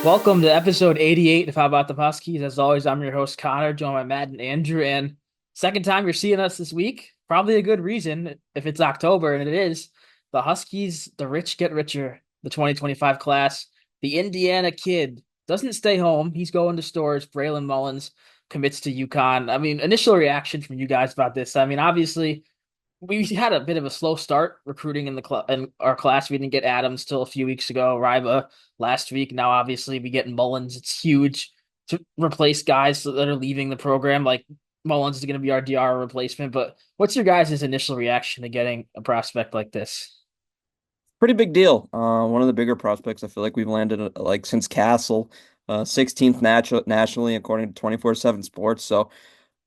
Welcome to episode 88 of How About the Huskies. As always, I'm your host, Connor, joined by Matt and Andrew. And second time you're seeing us this week. Probably a good reason if it's October, and it is. The Huskies, the rich get richer, the 2025 class. The Indiana kid doesn't stay home. He's going to stores. Braylon Mullins commits to UConn. I mean, initial reaction from you guys about this. I mean, obviously, we had a bit of a slow start recruiting in our class. We didn't get Adams till a few weeks ago, Ryba last week. Now, obviously, we get Mullins. It's huge to replace guys that are leaving the program. Like Mullins is going to be our DR replacement. But what's your guys' initial reaction to getting a prospect like this? Pretty big deal. One of the bigger prospects I feel like we've landed like since Castle, 16th nationally according to 24/7 Sports. So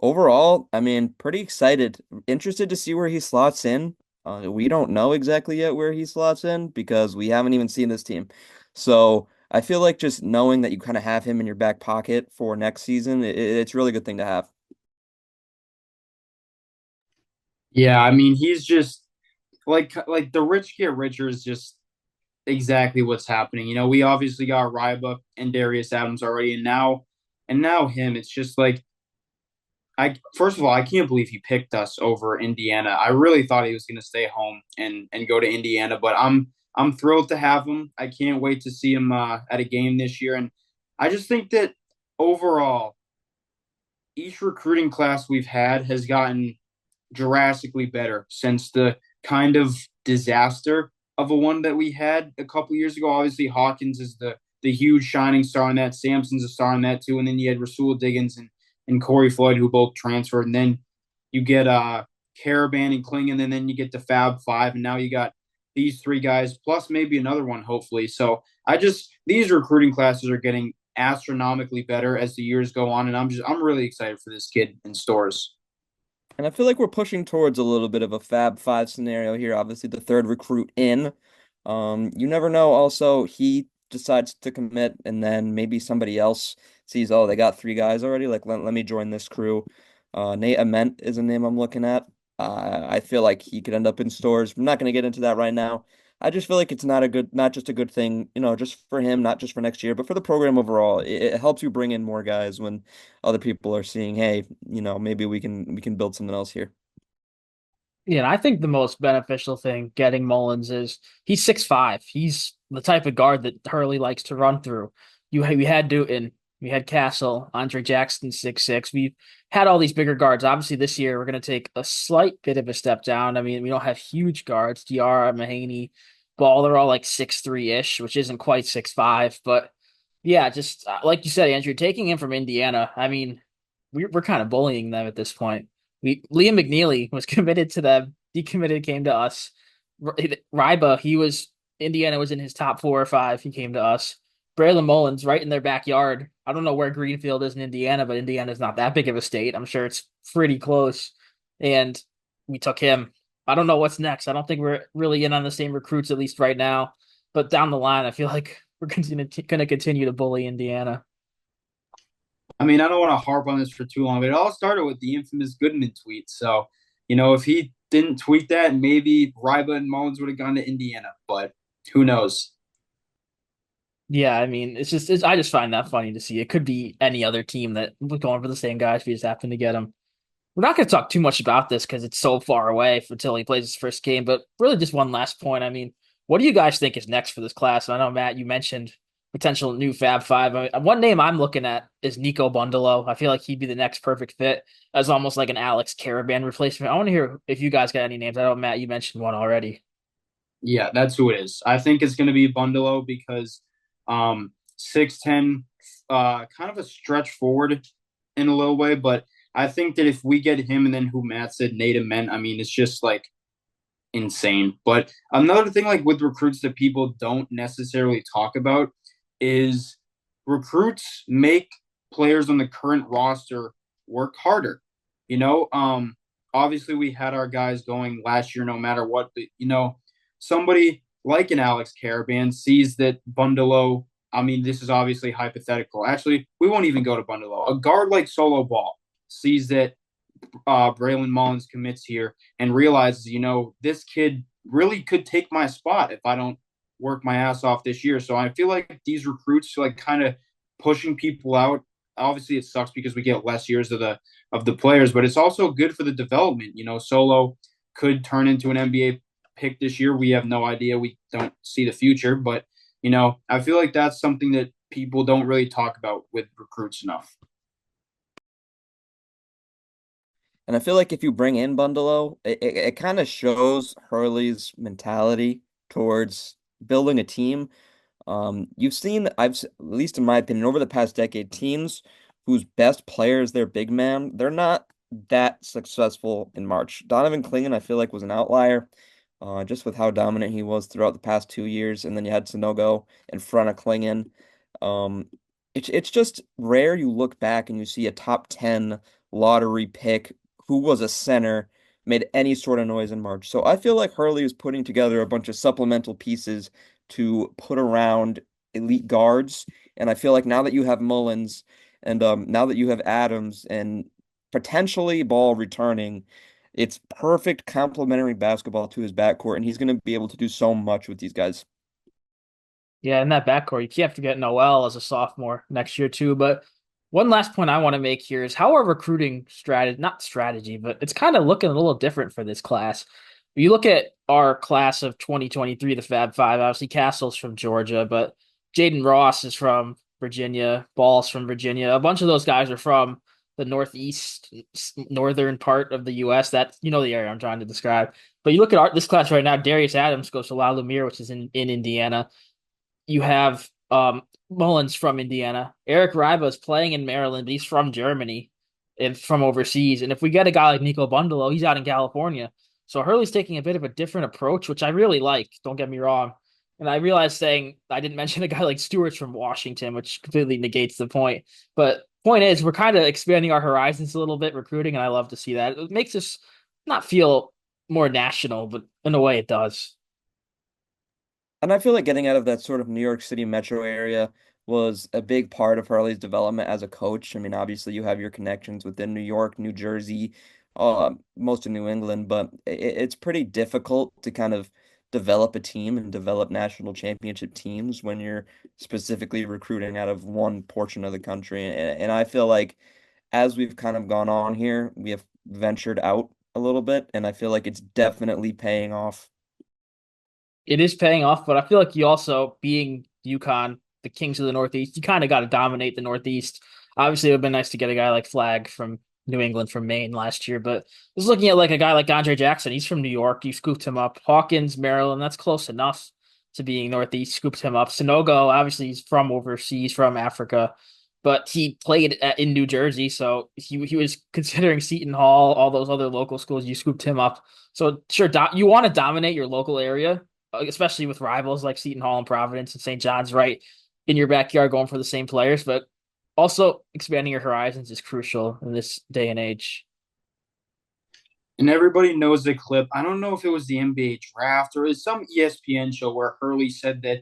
overall, I mean, pretty excited. Interested to see where he slots in. We don't know exactly yet where he slots in because we haven't even seen this team. So I feel like just knowing that you kind of have him in your back pocket for next season, it's a really good thing to have. Yeah, I mean, he's just like the rich get richer is just exactly what's happening. We obviously got Ryba and Darius Adams already, and now him. It's just like I first of all, I can't believe he picked us over Indiana. I really thought he was going to stay home and go to Indiana, but I'm thrilled to have him. I can't wait to see him at a game this year, and I just think that overall, each recruiting class we've had has gotten drastically better since the kind of disaster of a one that we had a couple years ago. Obviously, Hawkins is the huge shining star in that. Sampson's a star in that too. And then you had Rasul Diggins and Corey Floyd, who both transferred. And then you get Caravan and Klingon, and then you get the Fab Five, and now you got these three guys plus maybe another one, hopefully. So these recruiting classes are getting astronomically better as the years go on, and I'm really excited for this kid in stores. And I feel like we're pushing towards a little bit of a Fab Five scenario here. Obviously, the third recruit in. You never know. Also, he decides to commit, and then maybe somebody else sees, oh, they got three guys already. Like, let me join this crew. Nate Ament is a name I'm looking at. I feel like he could end up in stores. I'm not going to get into that right now. I just feel like it's not just a good thing, just for him, not just for next year, but for the program overall. It helps you bring in more guys when other people are seeing, hey, maybe we can build something else here. Yeah, and I think the most beneficial thing getting Mullins is he's 6'5". He's the type of guard that Hurley likes to run through. We had Newton, we had Castle, Andre Jackson 6'6". We've had all these bigger guards. Obviously, this year we're going to take a slight bit of a step down. I mean, we don't have huge guards. Diarra, Mahaney, Ball, they're all like 6'3" ish, which isn't quite 6'5". But yeah, just like you said, Andrew, taking him from Indiana, I mean, we're kind of bullying them at this point. Liam McNeely was committed to them, decommitted, came to us. Ryba, Indiana was in his top 4 or 5. He came to us. Braylon Mullins, right in their backyard. I don't know where Greenfield is in Indiana, but Indiana's not that big of a state. I'm sure it's pretty close. And we took him. I don't know what's next. I don't think we're really in on the same recruits, at least right now. But down the line, I feel like we're going to continue to bully Indiana. I mean, I don't want to harp on this for too long, but it all started with the infamous Goodman tweet. So, if he didn't tweet that, maybe Ryba and Mullins would have gone to Indiana, but who knows? Yeah, I mean, I just find that funny to see. It could be any other team that was going for the same guys. We just happen to get him. We're not going to talk too much about this because it's so far away until he plays his first game. But really, just one last point. I mean, what do you guys think is next for this class? I know Matt, you mentioned potential new Fab Five. I mean, one name I'm looking at is Nico Bundalo. I feel like he'd be the next perfect fit as almost like an Alex Caravan replacement. I want to hear if you guys got any names. I know Matt, you mentioned one already. Yeah, that's who it is. I think it's going to be Bundalo because 6'10", kind of a stretch forward in a little way, but I think that if we get him and then who Matt said, Nate and Men, I mean, it's just like insane. But another thing, like with recruits that people don't necessarily talk about, is recruits make players on the current roster work harder. You know, obviously we had our guys going last year, no matter what. But somebody like an Alex Caravan sees that Bundalo. I mean, this is obviously hypothetical. Actually, we won't even go to Bundalo. A guard like Solo Ball sees that Braylon Mullins commits here and realizes, this kid really could take my spot if I don't work my ass off this year. So I feel like these recruits like kind of pushing people out. Obviously, it sucks because we get less years of the players, but it's also good for the development. Solo could turn into an NBA pick this year. We have no idea. We don't see the future, but I feel like that's something that people don't really talk about with recruits enough. And I feel like if you bring in Bundalo, it kind of shows Hurley's mentality towards building a team. You've seen, at least in my opinion, over the past decade, teams whose best player is their big man, they're not that successful in March. Donovan Clingan, I feel like, was an outlier, just with how dominant he was throughout the past 2 years. And then you had Sanogo in front of Clingan. Um, it's just rare you look back and you see a top 10 lottery pick who was a center made any sort of noise in March. So I feel like Hurley is putting together a bunch of supplemental pieces to put around elite guards. And I feel like now that you have Mullins and now that you have Adams and potentially Ball returning, it's perfect complementary basketball to his backcourt, and he's going to be able to do so much with these guys. Yeah, in that backcourt, you have to get Noel as a sophomore next year too. But one last point I want to make here is how our recruiting strategy, not strategy, but it's kind of looking a little different for this class. If you look at our class of 2023, the Fab Five, obviously Castle's from Georgia, but Jaden Ross is from Virginia, Ball's from Virginia. A bunch of those guys are from the northeast, northern part of the U.S. That's the area I'm trying to describe. But you look at this class right now, Darius Adams goes to La Lumiere, which is in Indiana. You have Mullins from Indiana. Eric Riba is playing in Maryland, but he's from Germany and from overseas. And if we get a guy like Nico Bundalo, he's out in California. So Hurley's taking a bit of a different approach, which I really like. Don't get me wrong. And I realized saying I didn't mention a guy like Stewart's from Washington, which completely negates the point. But point is, we're kind of expanding our horizons a little bit, recruiting, and I love to see that. It makes us not feel more national, but in a way it does. And I feel like getting out of that sort of New York City metro area was a big part of Hurley's development as a coach. I mean, obviously you have your connections within New York, New Jersey, most of New England, but it's pretty difficult to kind of develop a team and develop national championship teams when you're specifically recruiting out of one portion of the country. And I feel like as we've kind of gone on here, we have ventured out a little bit, and I feel like it's definitely paying off. It is paying off, but I feel like you also, being UConn, the Kings of the Northeast, you kind of got to dominate the Northeast. Obviously, it would have been nice to get a guy like Flagg from New England, from Maine last year, but just looking at like a guy like Andre Jackson, he's from New York. You scooped him up. Hawkins, Maryland, that's close enough to being Northeast. Scooped him up. Sanogo, obviously, he's from overseas, from Africa, but he played in New Jersey, so he was considering Seton Hall, all those other local schools. You scooped him up. So sure, you want to dominate your local area, especially with rivals like Seton Hall and Providence and St. John's right in your backyard going for the same players. But also expanding your horizons is crucial in this day and age. And everybody knows the clip. I don't know if it was the NBA draft or it was some ESPN show where Hurley said that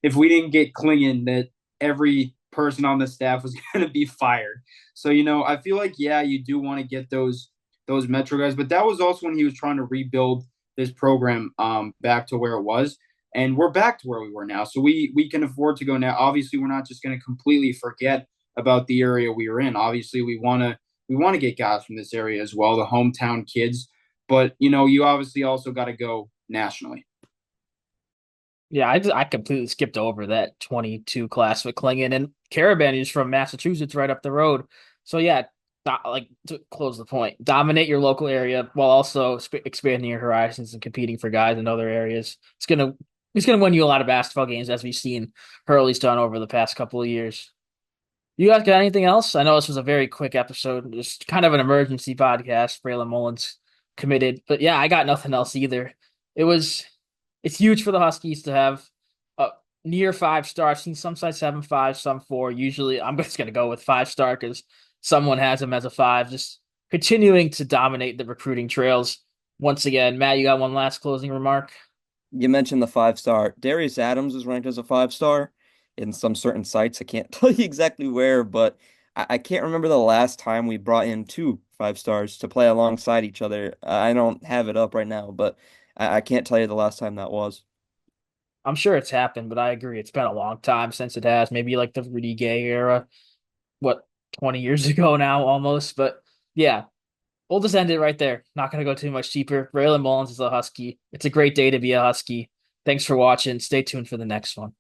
if we didn't get Clingan, that every person on the staff was going to be fired. So, I feel like, yeah, you do want to get those Metro guys, but that was also when he was trying to rebuild this program back to where it was. And we're back to where we were now. So we can afford to go now. Obviously, we're not just going to completely forget about the area we were in. Obviously, we want to get guys from this area as well, the hometown kids. But you obviously also got to go nationally. Yeah, I completely skipped over that 22 class with Klingon and Caravan is from Massachusetts right up the road. So yeah, like to close the point, dominate your local area while also expanding your horizons and competing for guys in other areas. It's gonna win you a lot of basketball games as we've seen Hurley's done over the past couple of years. You guys got anything else? I know this was a very quick episode, just kind of an emergency podcast. Braylon Mullins committed, but yeah, I got nothing else either. It was it's huge for the Huskies to have a near 5 star. I've seen some sites having five, some four. Usually, I'm just gonna go with 5 star because someone has him as a five. Just continuing to dominate the recruiting trails once again. Matt, you got one last closing remark? You mentioned the 5 star. Darius Adams is ranked as a 5 star in some certain sites. I can't tell you exactly where, but I can't remember the last time we brought in two 5 stars to play alongside each other. I don't have it up right now, but I can't tell you the last time that was. I'm sure it's happened, but I agree. It's been a long time since it has. Maybe like the Rudy Gay era, what, 20 years ago now almost. But yeah, we'll just end it right there. Not going to go too much deeper. Braylon Mullins is a Husky. It's a great day to be a Husky. Thanks for watching. Stay tuned for the next one.